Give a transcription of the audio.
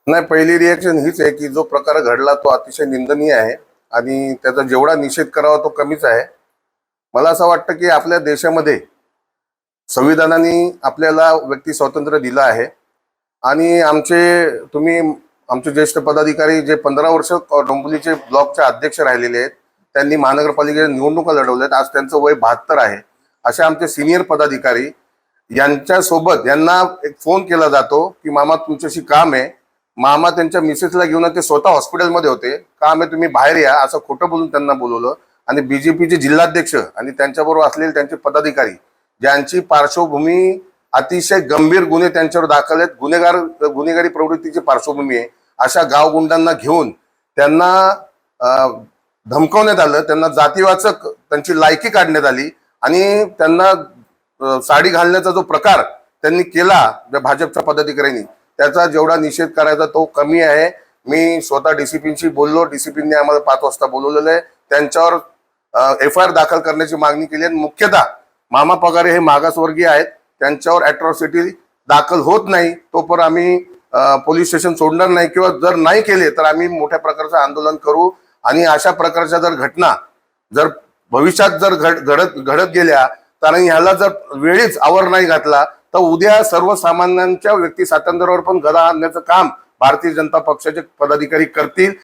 नाही, पहिली रिएक्शन हीच आहे की जो प्रकार घडला तो अतिशय निंदनीय आहे आणि त्याचा जेवढा निषेध करावा तो कमीच आहे. मला असं वाटतं की आपल्या देशामध्ये संविधानाने आपल्याला व्यक्ती स्वातंत्र्य दिलं आहे आणि आमचे ज्येष्ठ पदाधिकारी जे 15 वर्ष डोंबिवलीचे ब्लॉकचे अध्यक्ष राहिलेले आहेत, त्यांनी महानगरपालिकेच्या निवडणुका लढवल्यात. आज त्यांचं वय 72 आहे. असे आमचे सिनियर पदाधिकारी यांच्यासोबत यांना एक फोन केला जातो की मामा तुमच्याशी काम आहे. मामा त्यांच्या मिसेसला घेऊन ते स्वतः हॉस्पिटलमध्ये होते. काम आहे तुम्ही बाहेर या असं खोटं बोलून त्यांना बोलवलं आणि बीजेपीचे जिल्हाध्यक्ष आणि त्यांच्याबरोबर असलेले त्यांचे पदाधिकारी ज्यांची पार्श्वभूमी अतिशय गंभीर गुन्हे त्यांच्यावर दाखल आहेत, गुन्हेगारी प्रवृत्तीची पार्श्वभूमी आहे, अशा गावगुंडांना घेऊन त्यांना धमकवण्यात आलं. त्यांना जातीवाचक त्यांची लायकी काढण्यात आली आणि त्यांना साडी घालण्याचा जो प्रकार त्यांनी केला भाजपच्या पदाधिकाऱ्यांनी, त्याचा जेवढा निषेध करायचा तो कमी आहे. मी स्वतः डीसीपींशी बोललो. डीसीपींनी आम्हाला 5 वाजता बोलवलेलं आहे. त्यांच्यावर FIR दाखल करण्याची मागणी केली आहे. मुख्यतः मामा पगारे हे मागासवर्गीय आहेत, त्यांच्यावर अॅट्रॉसिटी दाखल होत नाही तोपर्यंत आम्ही पोलीस स्टेशन सोडणार नाही किंवा जर नाही केले तर आम्ही मोठ्या प्रकारचं आंदोलन करू. आणि अशा प्रकारच्या जर घटना जर भविष्यात जर घडत गेल्या तर ह्याला जर वेळीच आवर नाही घातला तर उद्या सर्वसामान्यांच्या व्यक्ती स्वातंत्र्यावर पण गदा आणण्याचं काम भारतीय जनता पक्षाचे पदाधिकारी करतील.